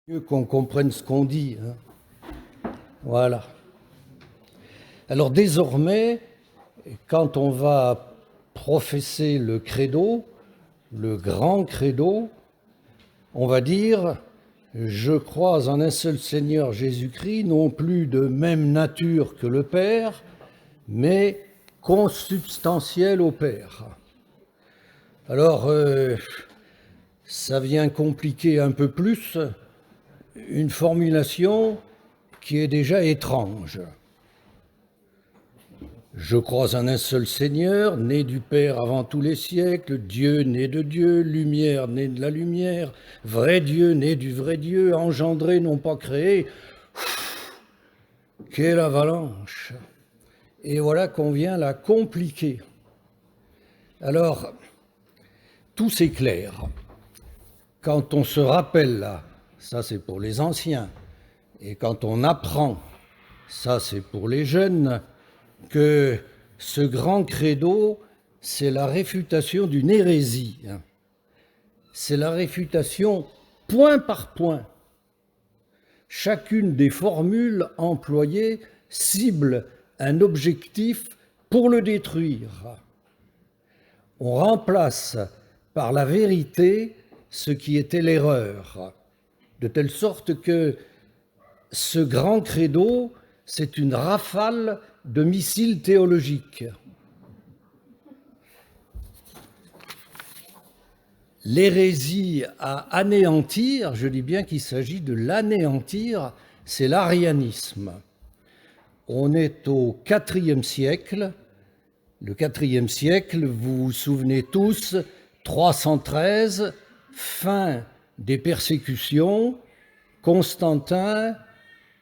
Mieux qu'on comprenne ce qu'on dit. Voilà. Alors désormais, quand on va professer le credo, le grand credo, on va dire « Je crois en un seul Seigneur Jésus-Christ, non plus de même nature que le Père, mais consubstantiel au Père. » Alors, ça vient compliquer un peu plus une formulation qui est déjà étrange. Je crois en un seul Seigneur, né du Père avant tous les siècles, Dieu né de Dieu, lumière né de la lumière, vrai Dieu né du vrai Dieu, engendré non pas créé. Quelle avalanche! Et voilà qu'on vient la compliquer. Alors, tout c'est clair. Quand on se rappelle là, ça c'est pour les anciens, et quand on apprend, ça c'est pour les jeunes, que ce grand credo, c'est la réfutation d'une hérésie. C'est la réfutation point par point. Chacune des formules employées cible un objectif pour le détruire. On remplace par la vérité ce qui était l'erreur, de telle sorte que ce grand credo, c'est une rafale de missiles théologiques. L'hérésie à anéantir, je dis bien qu'il s'agit de l'anéantir, c'est l'arianisme. On est au IVe siècle. Le IVe siècle, vous vous souvenez tous, 313, fin des persécutions, Constantin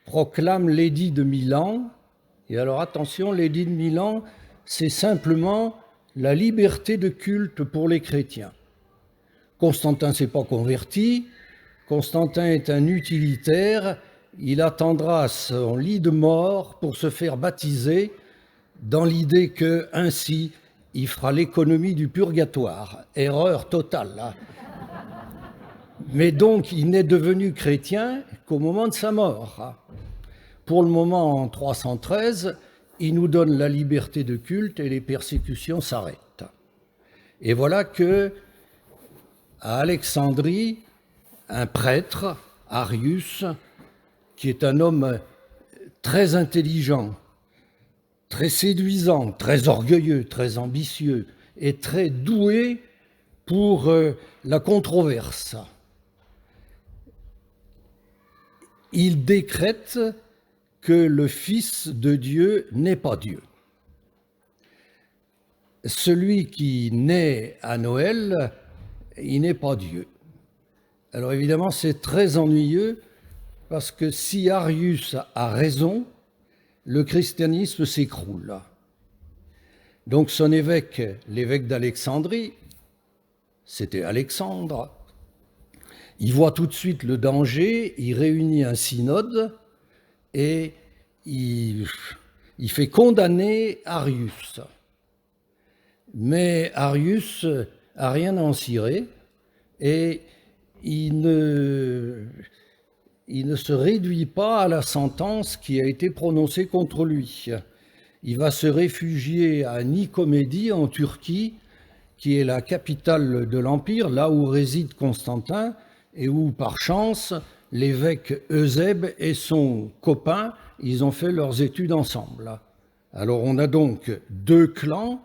proclame l'édit de Milan. Et alors attention, l'édit de Milan, c'est simplement la liberté de culte pour les chrétiens. Constantin ne s'est pas converti, Constantin est un utilitaire, il attendra son lit de mort pour se faire baptiser dans l'idée que ainsi il fera l'économie du purgatoire. Erreur totale, là. Mais donc il n'est devenu chrétien qu'au moment de sa mort. Pour le moment, en 313, il nous donne la liberté de culte et les persécutions s'arrêtent. Et voilà que, à Alexandrie, un prêtre, Arius, qui est un homme très intelligent, très séduisant, très orgueilleux, très ambitieux et très doué pour la controverse, il décrète que le Fils de Dieu n'est pas Dieu. Celui qui naît à Noël, il n'est pas Dieu. Alors évidemment, c'est très ennuyeux parce que si Arius a raison, le christianisme s'écroule. Donc son évêque, l'évêque d'Alexandrie, c'était Alexandre, il voit tout de suite le danger, il réunit un synode et il fait condamner Arius. Mais Arius n'a rien à en cirer et il ne se réduit pas à la sentence qui a été prononcée contre lui. Il va se réfugier à Nicomédie, en Turquie, qui est la capitale de l'Empire, là où réside Constantin, et où, par chance, l'évêque Eusèbe et son copain, ils ont fait leurs études ensemble. Alors on a donc deux clans,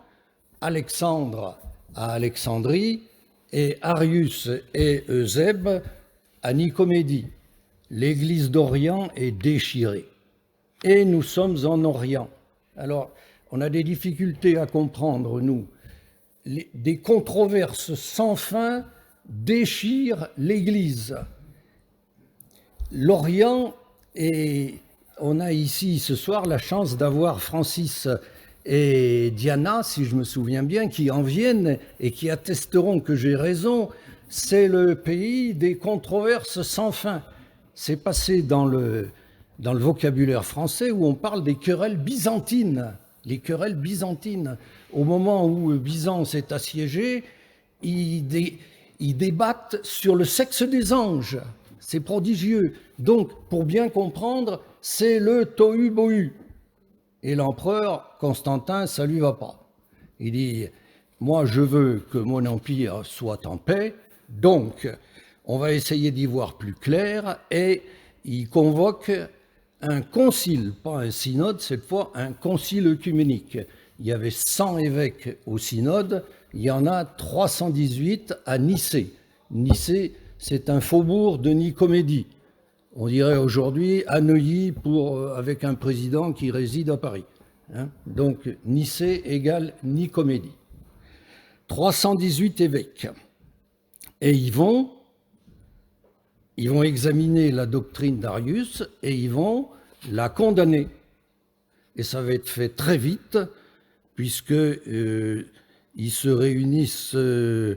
Alexandre à Alexandrie et Arius et Eusèbe à Nicomédie. L'église d'Orient est déchirée. Et nous sommes en Orient. Alors, on a des difficultés à comprendre, nous. Des controverses sans fin déchirent l'Église. L'Orient, et on a ici ce soir la chance d'avoir Francis et Diana, si je me souviens bien, qui en viennent et qui attesteront que j'ai raison. C'est le pays des controverses sans fin. C'est passé dans le vocabulaire français où on parle des querelles byzantines. Les querelles byzantines. Au moment où Byzance est assiégée, ils débattent sur le sexe des anges. C'est prodigieux. Donc, pour bien comprendre, c'est le tohu-bohu. Et l'empereur Constantin, ça lui va pas. Il dit, moi je veux que mon empire soit en paix, donc on va essayer d'y voir plus clair, et il convoque un concile, pas un synode, cette fois un concile œcuménique. Il y avait 100 évêques au synode, il y en a 318 à Nicée. Nicée, c'est un faubourg de Nicomédie. On dirait aujourd'hui à Neuilly avec un président qui réside à Paris. Donc Nicée égale Nicomédie. 318 évêques. Et ils vont examiner la doctrine d'Arius et ils vont la condamner. Et ça va être fait très vite, puisque ils se réunissent, je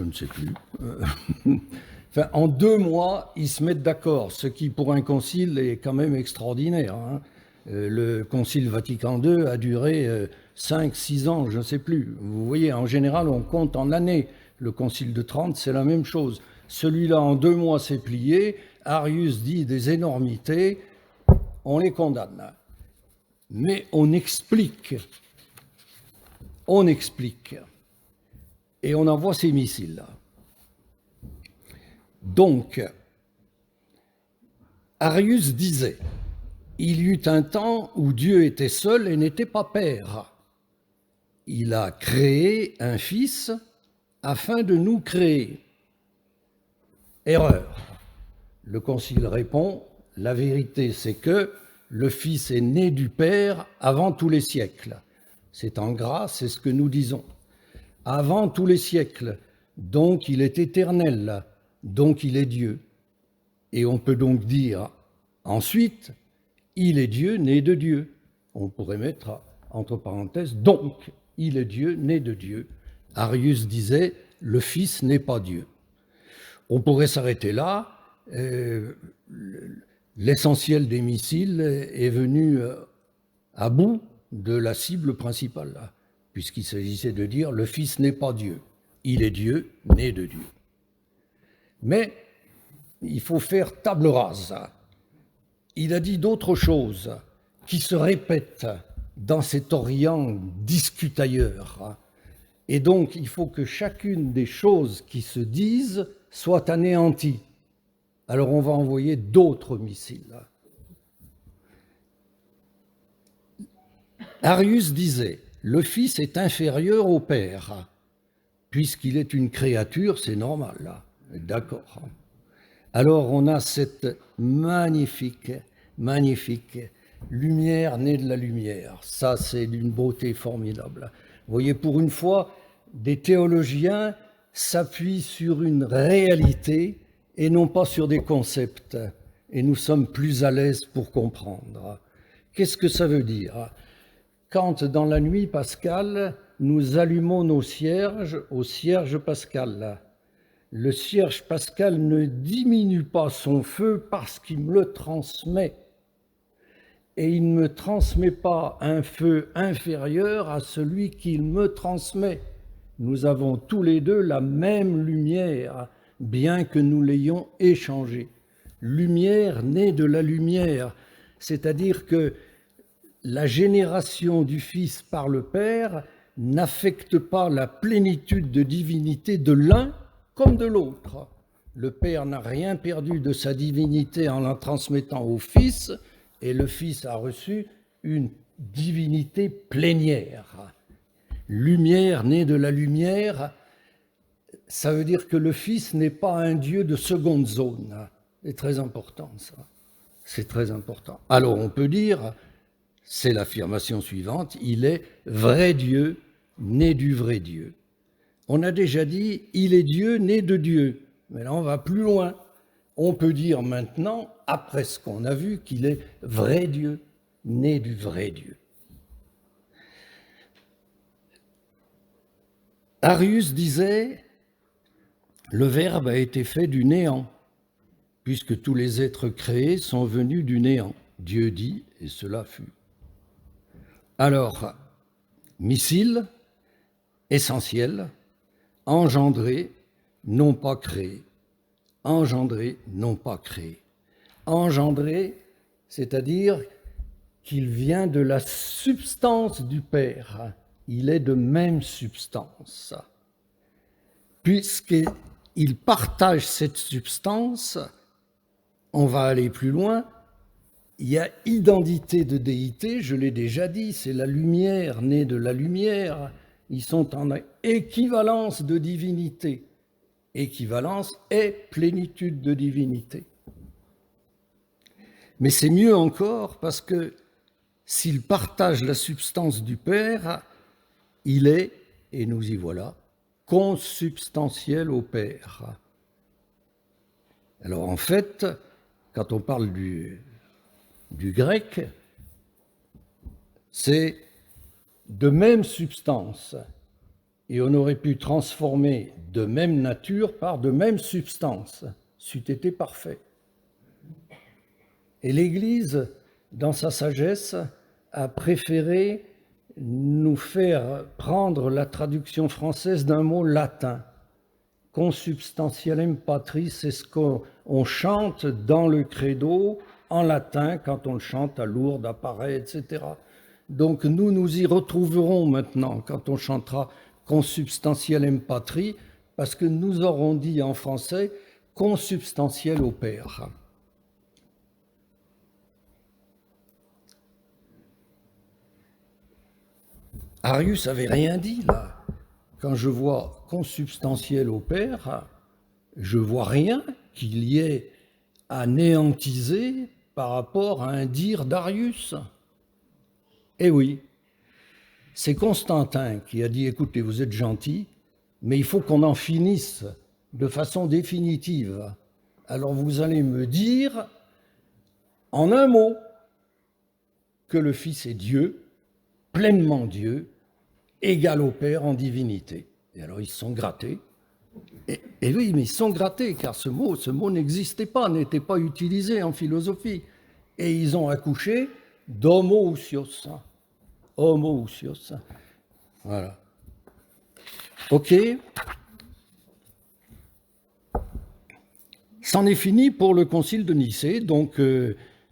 ne sais plus. Enfin, en 2 mois, ils se mettent d'accord, ce qui pour un concile est quand même extraordinaire. Le concile Vatican II a duré 5-6 ans, je ne sais plus. Vous voyez, en général, on compte en années. Le concile de Trente, c'est la même chose. Celui-là, en 2 mois, s'est plié. Arius dit des énormités. On les condamne. Mais on explique. On explique. Et on envoie ces missiles-là. Donc, Arius disait, il y eut un temps où Dieu était seul et n'était pas père. Il a créé un fils afin de nous créer. Erreur. Le concile répond, la vérité c'est que le fils est né du père avant tous les siècles. C'est en gras, c'est ce que nous disons. Avant tous les siècles, donc il est éternel. Donc il est Dieu. Et on peut donc dire ensuite, il est Dieu né de Dieu. On pourrait mettre entre parenthèses, donc il est Dieu né de Dieu. Arius disait, le Fils n'est pas Dieu. On pourrait s'arrêter là. L'essentiel des missiles est venu à bout de la cible principale, puisqu'il s'agissait de dire, le Fils n'est pas Dieu. Il est Dieu né de Dieu. Mais il faut faire table rase. Il a dit d'autres choses qui se répètent dans cet Orient discutailleur. Et donc, il faut que chacune des choses qui se disent soit anéantie. Alors, on va envoyer d'autres missiles. Arius disait, le Fils est inférieur au Père. Puisqu'il est une créature, c'est normal. D'accord. Alors on a cette magnifique lumière née de la lumière. Ça, c'est d'une beauté formidable. Vous voyez, pour une fois, des théologiens s'appuient sur une réalité et non pas sur des concepts. Et nous sommes plus à l'aise pour comprendre. Qu'est-ce que ça veut dire? Quand, dans la nuit pascale, nous allumons nos cierges au cierge pascal, le cierge pascal ne diminue pas son feu parce qu'il me le transmet. Et il ne me transmet pas un feu inférieur à celui qu'il me transmet. Nous avons tous les deux la même lumière, bien que nous l'ayons échangée. Lumière née de la lumière, c'est-à-dire que la génération du Fils par le Père n'affecte pas la plénitude de divinité de l'un comme de l'autre. Le Père n'a rien perdu de sa divinité en la transmettant au Fils, et le Fils a reçu une divinité plénière. Lumière née de la lumière, ça veut dire que le Fils n'est pas un Dieu de seconde zone. C'est très important, ça. C'est très important. Alors on peut dire, c'est l'affirmation suivante, il est vrai Dieu, né du vrai Dieu. On a déjà dit, il est Dieu, né de Dieu. Mais là, on va plus loin. On peut dire maintenant, après ce qu'on a vu, qu'il est vrai Dieu, né du vrai Dieu. Arius disait, le Verbe a été fait du néant, puisque tous les êtres créés sont venus du néant. Dieu dit, et cela fut. Alors, missile, essentiel, engendré, non pas créé. engendré, non pas créé. Engendré, c'est-à-dire qu'il vient de la substance du Père. Il est de même substance. Puisqu'il partage cette substance, on va aller plus loin. Il y a identité de déité, je l'ai déjà dit, c'est la lumière née de la lumière. Ils sont en équivalence de divinité. Équivalence est plénitude de divinité. Mais c'est mieux encore parce que s'il partage la substance du Père, il est, et nous y voilà, consubstantiel au Père. Alors en fait, quand on parle du grec, c'est de même substance. Et on aurait pu transformer de même nature par de même substance. C'eût été parfait. Et l'Église, dans sa sagesse, a préféré nous faire prendre la traduction française d'un mot latin. Consubstantialem patris, c'est ce qu'on chante dans le credo en latin quand on le chante à Lourdes, à Paray, etc. Donc nous y retrouverons maintenant quand on chantera consubstantialem patris, parce que nous aurons dit en français consubstantiel au Père. Arius avait rien dit là. Quand je vois consubstantiel au Père, je vois rien qu'il y ait à néantiser par rapport à un dire d'Arius. Eh oui, c'est Constantin qui a dit, écoutez, vous êtes gentil, mais il faut qu'on en finisse de façon définitive. Alors vous allez me dire, en un mot, que le Fils est Dieu, pleinement Dieu, égal au Père en divinité. Et alors ils se sont grattés. Et oui, mais ils se sont grattés, car ce mot n'existait pas, n'était pas utilisé en philosophie. Et ils ont accouché d'homoousios. Homoousios. Voilà. OK. C'en est fini pour le concile de Nicée. Donc,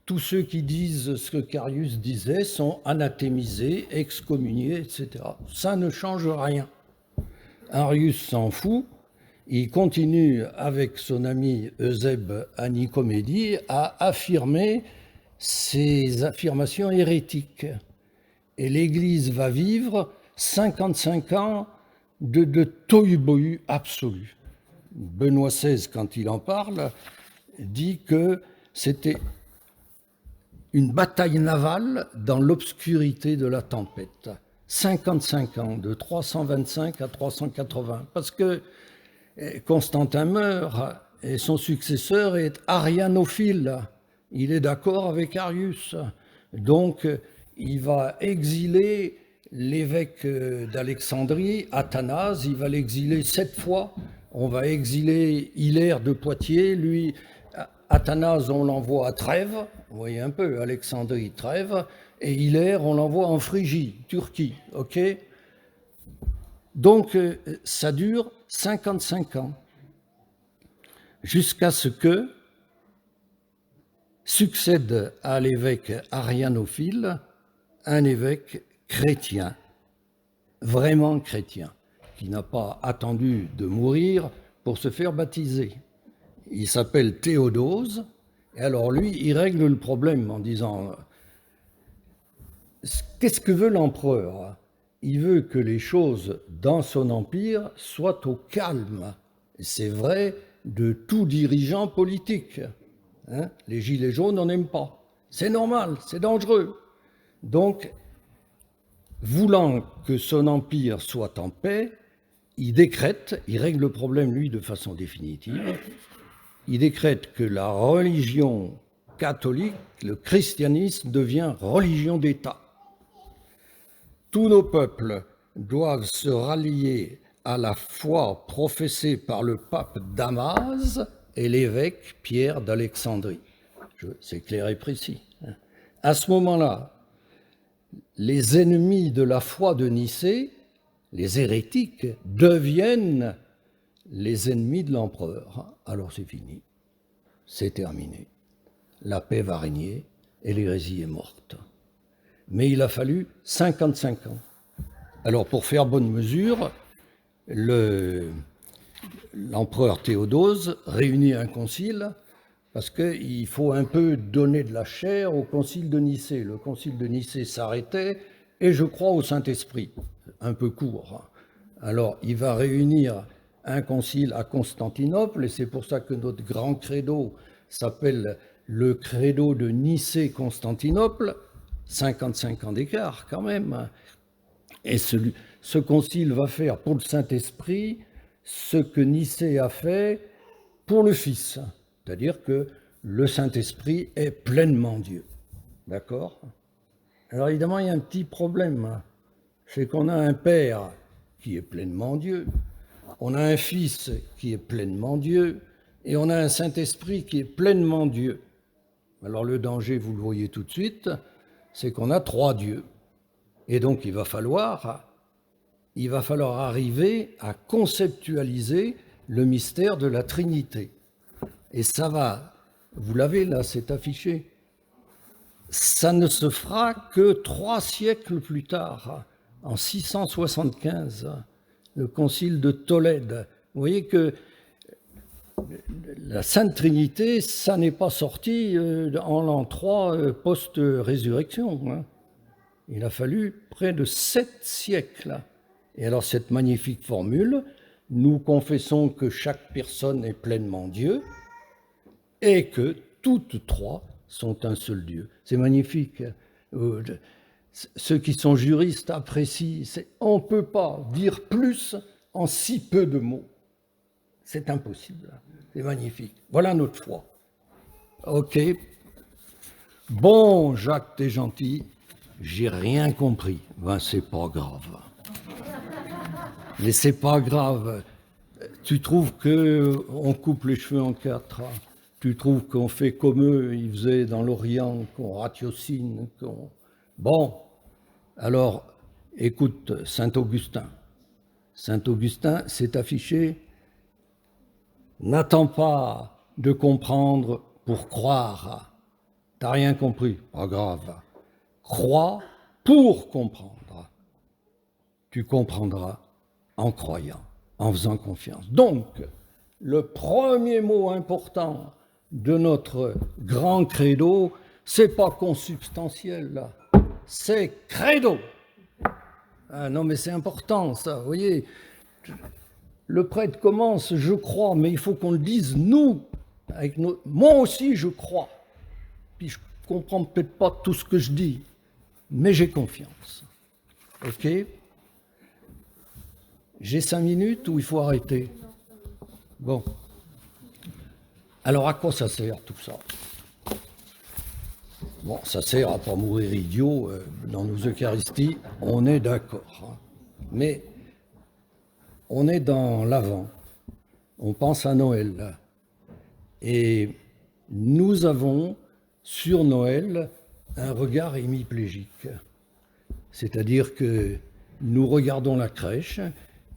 tous ceux qui disent ce que Carius disait sont anathémisés, excommuniés, etc. Ça ne change rien. Arius s'en fout. Il continue avec son ami Eusèbe à Nicomédie à affirmer ses affirmations hérétiques. Et l'Église va vivre 55 ans de tohu-bohu absolu. Benoît XVI, quand il en parle, dit que c'était une bataille navale dans l'obscurité de la tempête. 55 ans, de 325 à 380, parce que Constantin meurt et son successeur est arianophile. Il est d'accord avec Arius. Donc, il va exiler l'évêque d'Alexandrie, Athanase. Il va l'exiler 7 fois. On va exiler Hilaire de Poitiers. Lui, Athanase, on l'envoie à Trèves. Vous voyez un peu, Alexandrie, Trèves. Et Hilaire, on l'envoie en Phrygie, Turquie. OK ? Donc, ça dure 55 ans, jusqu'à ce que succède à l'évêque arianophile un évêque chrétien, vraiment chrétien, qui n'a pas attendu de mourir pour se faire baptiser. Il s'appelle Théodose, et alors lui, il règle le problème en disant « Qu'est-ce que veut l'empereur ? Il veut que les choses dans son empire soient au calme. » C'est vrai de tout dirigeant politique. Hein, les gilets jaunes n'en aiment pas. C'est normal, c'est dangereux. Donc, voulant que son empire soit en paix, il décrète, il règle le problème, lui, de façon définitive, il décrète que la religion catholique, le christianisme, devient religion d'État. Tous nos peuples doivent se rallier à la foi professée par le pape Damas et l'évêque Pierre d'Alexandrie. C'est clair et précis. À ce moment-là, les ennemis de la foi de Nicée, les hérétiques, deviennent les ennemis de l'empereur. Alors c'est fini, c'est terminé. La paix va régner et l'hérésie est morte. Mais il a fallu 55 ans. Alors pour faire bonne mesure, l'empereur Théodose réunit un concile parce qu'il faut un peu donner de la chair au concile de Nicée. Le concile de Nicée s'arrêtait, et je crois au Saint-Esprit, un peu court. Alors il va réunir un concile à Constantinople, et c'est pour ça que notre grand credo s'appelle le credo de Nicée-Constantinople, 55 ans d'écart quand même. Et ce concile va faire pour le Saint-Esprit ce que Nicée a fait pour le Fils. C'est-à-dire que le Saint-Esprit est pleinement Dieu. D'accord? Alors évidemment, il y a un petit problème. C'est qu'on a un Père qui est pleinement Dieu, on a un Fils qui est pleinement Dieu, et on a un Saint-Esprit qui est pleinement Dieu. Alors le danger, vous le voyez tout de suite, c'est qu'on a 3 dieux. Et donc il va falloir arriver à conceptualiser le mystère de la Trinité. Et ça va, vous l'avez là, c'est affiché, ça ne se fera que 3 siècles plus tard, en 675, le concile de Tolède. Vous voyez que la Sainte Trinité, ça n'est pas sorti en l'an 3 post-résurrection. Il a fallu près de 7 siècles. Et alors cette magnifique formule, nous confessons que chaque personne est pleinement Dieu et que toutes 3 sont un seul Dieu. C'est magnifique. Ceux qui sont juristes apprécient. On ne peut pas dire plus en si peu de mots. C'est impossible. C'est magnifique. Voilà notre foi. Ok. Bon, Jacques, t'es gentil. J'ai rien compris. Ben, c'est pas grave. Mais c'est pas grave. Tu trouves qu'on coupe les cheveux en 4. Tu trouves qu'on fait comme eux, ils faisaient dans l'Orient, qu'on ratiocine, Bon, alors, écoute, Saint-Augustin. Saint-Augustin s'est affiché. N'attends pas de comprendre pour croire. T'as rien compris, pas grave. Crois pour comprendre. Tu comprendras en croyant, en faisant confiance. Donc, le premier mot important de notre grand credo, c'est pas consubstantiel, là. C'est credo. Ah non, mais c'est important, ça, vous voyez. Le prêtre commence, je crois, mais il faut qu'on le dise, nous, avec moi aussi, je crois. Puis je comprends peut-être pas tout ce que je dis, mais j'ai confiance. OK? J'ai 5 minutes ou il faut arrêter? Bon. Alors à quoi ça sert tout ça? Bon, ça sert à pas mourir idiot dans nos Eucharisties, on est d'accord. Mais on est dans l'Avent, on pense à Noël. Et nous avons sur Noël un regard hémiplégique. C'est-à-dire que nous regardons la crèche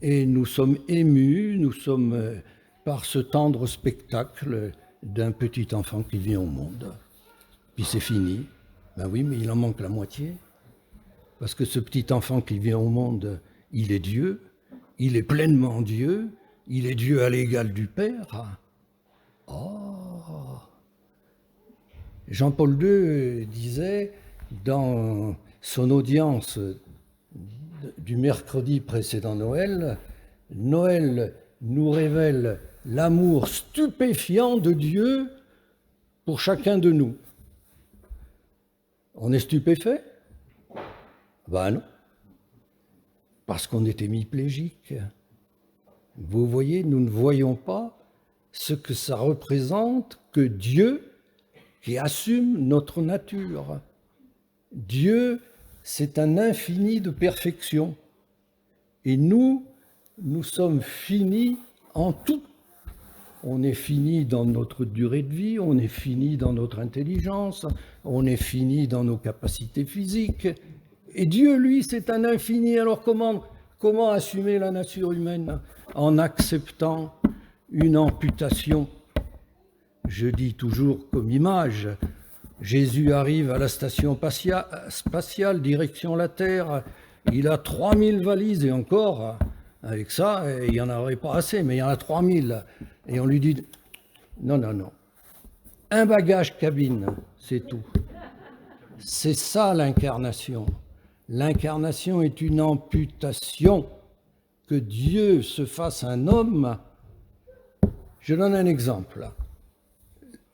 et nous sommes émus, nous sommes par ce tendre spectacle d'un petit enfant qui vient au monde. Puis c'est fini. Ben oui, mais il en manque la moitié. Parce que ce petit enfant qui vient au monde, il est Dieu, il est pleinement Dieu, il est Dieu à l'égal du Père. Oh! Jean-Paul II disait dans son audience du mercredi précédent Noël, Noël nous révèle l'amour stupéfiant de Dieu pour chacun de nous. On est stupéfait? Ben non, parce qu'on est hémiplégique. Vous voyez, nous ne voyons pas ce que ça représente que Dieu qui assume notre nature. Dieu, c'est un infini de perfection. Et nous sommes finis en tout. On est fini dans notre durée de vie, on est fini dans notre intelligence, on est fini dans nos capacités physiques. Et Dieu, lui, c'est un infini. Alors comment assumer la nature humaine? En acceptant une amputation. Je dis toujours comme image, Jésus arrive à la station spatiale, direction la Terre, il a 3000 valises et encore, avec ça, il n'y en aurait pas assez, mais il y en a 3000. Et on lui dit, non, non, non, un bagage cabine, c'est tout. C'est ça l'incarnation. L'incarnation est une amputation. Que Dieu se fasse un homme. Je donne un exemple.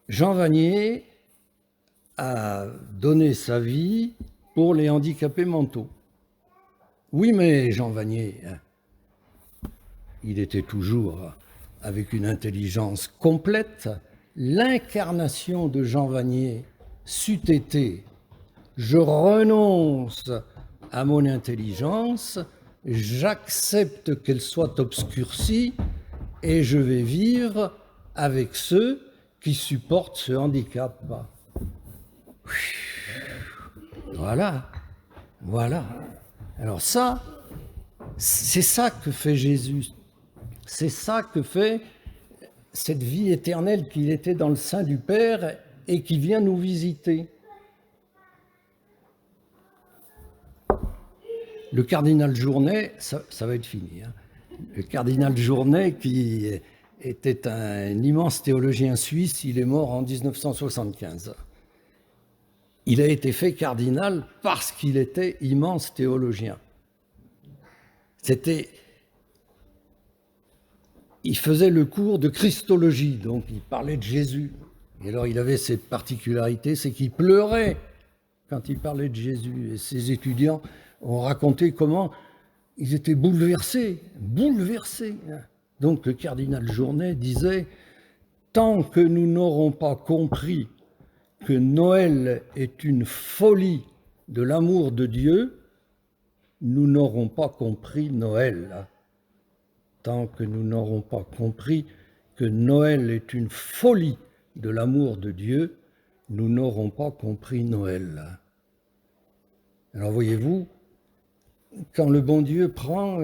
Jean Vanier a donné sa vie pour les handicapés mentaux. Oui, mais Jean Vanier, il était toujours avec une intelligence complète. L'incarnation de Jean Vanier c'eût été « Je renonce à mon intelligence, j'accepte qu'elle soit obscurcie et je vais vivre avec ceux qui supportent ce handicap. » Voilà, voilà. Alors ça, c'est ça que fait Jésus. C'est ça que fait cette vie éternelle qu'il était dans le sein du Père et qui vient nous visiter. Le cardinal Journet, ça va être fini, hein. Le cardinal Journet, qui était un immense théologien suisse, il est mort en 1975. Il a été fait cardinal parce qu'il était immense théologien. Il faisait le cours de Christologie, donc il parlait de Jésus. Et alors il avait cette particularité, c'est qu'il pleurait quand il parlait de Jésus. Et ses étudiants ont raconté comment ils étaient bouleversés. Donc le cardinal Journet disait « Tant que nous n'aurons pas compris que Noël est une folie de l'amour de Dieu, nous n'aurons pas compris Noël. » Tant que nous n'aurons pas compris que Noël est une folie de l'amour de Dieu, nous n'aurons pas compris Noël. Alors voyez-vous, quand le bon Dieu prend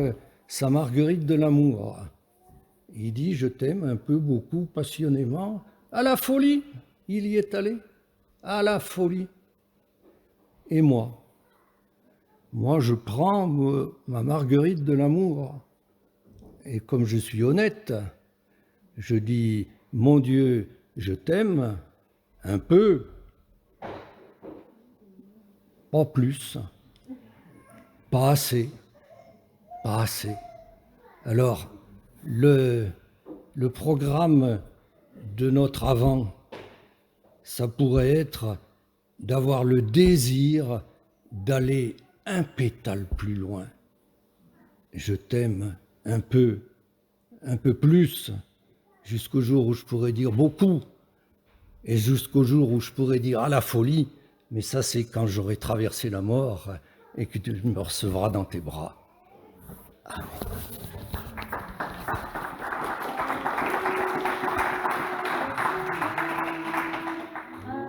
sa marguerite de l'amour, il dit « Je t'aime un peu, beaucoup, passionnément », à la folie, il y est allé, à la folie. Et moi je prends ma marguerite de l'amour. Et comme je suis honnête, je dis « Mon Dieu, je t'aime un peu, pas plus, pas assez, pas assez. » Alors, le programme de notre Avent, ça pourrait être d'avoir le désir d'aller un pétale plus loin. Je t'aime un peu plus, jusqu'au jour où je pourrais dire beaucoup, et jusqu'au jour où je pourrais dire à la folie, mais ça c'est quand j'aurai traversé la mort et que tu me recevras dans tes bras.